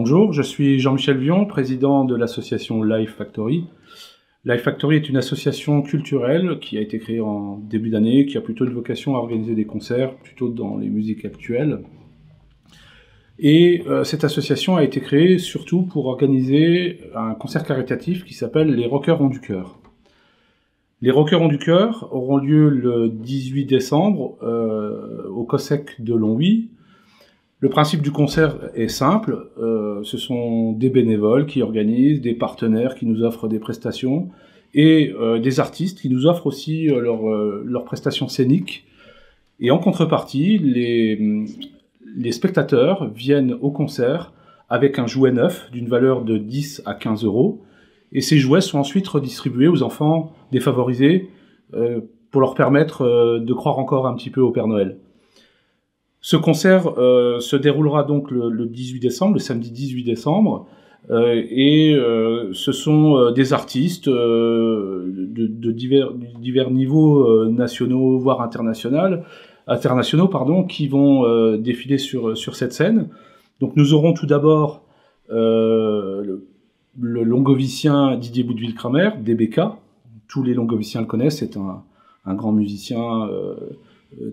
Bonjour, je suis Jean-Michel Vion, président de l'association Life Factory. Life Factory est une association culturelle qui a été créée en début d'année, qui a plutôt une vocation à organiser des concerts, plutôt dans les musiques actuelles. Et cette association a été créée surtout pour organiser un concert caritatif qui s'appelle Les Rockers ont du cœur. Les Rockers ont du cœur auront lieu le 18 décembre au COSEC de Longwy. Le principe du concert est simple, ce sont des bénévoles qui organisent, des partenaires qui nous offrent des prestations et des artistes qui nous offrent aussi leurs prestations scéniques. Et en contrepartie, les spectateurs viennent au concert avec un jouet neuf d'une valeur de 10 à 15 euros. Et ces jouets sont ensuite redistribués aux enfants défavorisés pour leur permettre de croire encore un petit peu au Père Noël. Ce concert se déroulera donc le 18 décembre, le samedi 18 décembre, et ce sont des artistes de divers niveaux nationaux, voire internationaux, qui vont défiler sur cette scène. Donc nous aurons tout d'abord le longovicien Didier Boudeville-Kramer, DBK. Tous les longoviciens le connaissent, c'est un grand musicien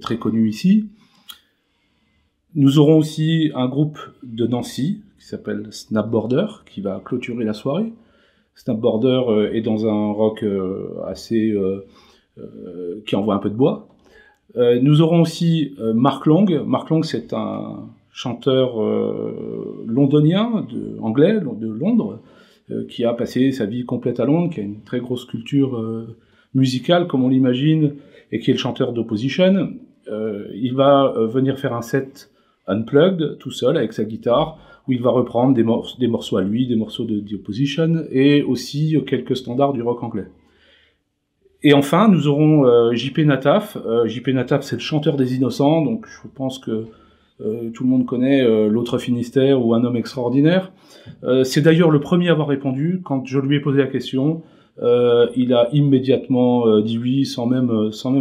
très connu ici. Nous aurons aussi un groupe de Nancy qui s'appelle Snapboarder qui va clôturer la soirée. Snapboarder est dans un rock assez qui envoie un peu de bois. Nous aurons aussi Mark Long. Mark Long, c'est un chanteur londonien, anglais, de Londres, qui a passé sa vie complète à Londres, qui a une très grosse culture musicale, comme on l'imagine, et qui est le chanteur d'Opposition. Il va venir faire un set unplugged, tout seul, avec sa guitare, où il va reprendre des morceaux à lui, des morceaux de The Opposition, et aussi quelques standards du rock anglais. Et enfin, nous aurons JP Nataf. JP Nataf, c'est le chanteur des Innocents, donc je pense que tout le monde connaît L'Autre Finistère ou Un Homme Extraordinaire. C'est d'ailleurs le premier à avoir répondu. Quand je lui ai posé la question, il a immédiatement dit oui, sans même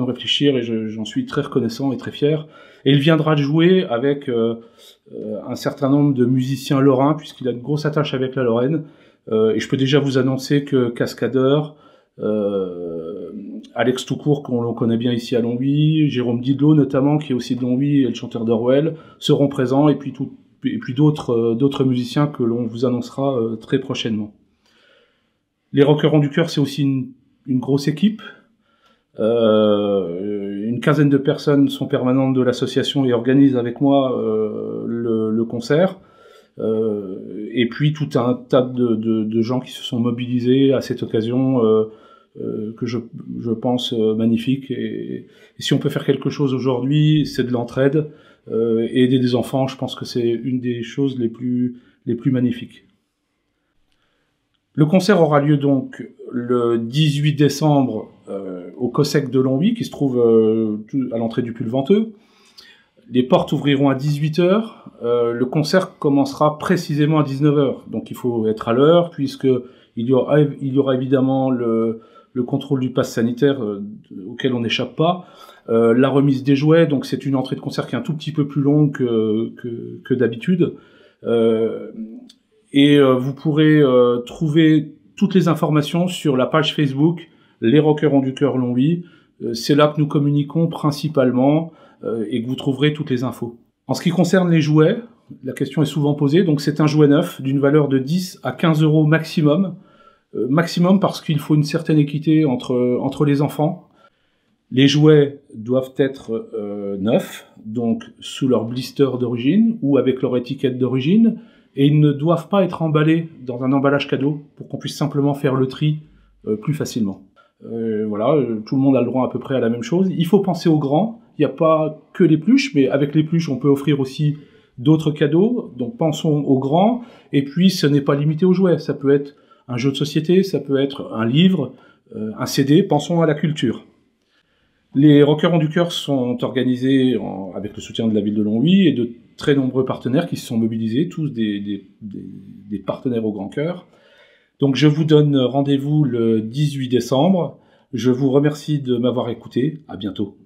réfléchir, et j'en suis très reconnaissant et très fier. Et il viendra jouer avec un certain nombre de musiciens lorrains, puisqu'il a une grosse attache avec la Lorraine. Et je peux déjà vous annoncer que Cascadeur, Alex Toucourt, qu'on connaît bien ici à Longwy, Jérôme Didlot notamment, qui est aussi de Longwy, et le chanteur d'Orwell, seront présents, et puis d'autres musiciens que l'on vous annoncera très prochainement. Les Rockers ont du cœur, c'est aussi une grosse équipe. Une quinzaine de personnes sont permanentes de l'association et organisent avec moi le concert. Et puis tout un tas de gens qui se sont mobilisés à cette occasion que je pense magnifique. Et si on peut faire quelque chose aujourd'hui, c'est de l'entraide. Et aider des enfants, je pense que c'est une des choses les plus magnifiques. Le concert aura lieu donc le 18 décembre au COSEC de Longwy, qui se trouve à l'entrée du Puy le Venteux. Les portes ouvriront à 18h. Le concert commencera précisément à 19h. Donc il faut être à l'heure, puisqu'il y aura évidemment le contrôle du pass sanitaire auquel on n'échappe pas. La remise des jouets, donc c'est une entrée de concert qui est un tout petit peu plus longue que d'habitude. Et vous pourrez trouver toutes les informations sur la page Facebook Les Rockers ont du cœur Longwy. C'est là que nous communiquons principalement et que vous trouverez toutes les infos. En ce qui concerne les jouets, la question est souvent posée, donc c'est un jouet neuf d'une valeur de 10 à 15 euros maximum. Maximum parce qu'il faut une certaine équité entre les enfants. Les jouets doivent être neufs, donc sous leur blister d'origine ou avec leur étiquette d'origine. Et ils ne doivent pas être emballés dans un emballage cadeau pour qu'on puisse simplement faire le tri plus facilement. Voilà, tout le monde a le droit à peu près à la même chose. Il faut penser aux grands. Il n'y a pas que les pluches, mais avec les pluches, on peut offrir aussi d'autres cadeaux. Donc pensons aux grands. Et puis, ce n'est pas limité aux jouets. Ça peut être un jeu de société, ça peut être un livre, un CD. Pensons à la culture. Les Rockers ont du cœur sont organisés avec le soutien de la ville de Longwy et de très nombreux partenaires qui se sont mobilisés, tous des partenaires au grand cœur. Donc je vous donne rendez-vous le 18 décembre. Je vous remercie de m'avoir écouté. À bientôt.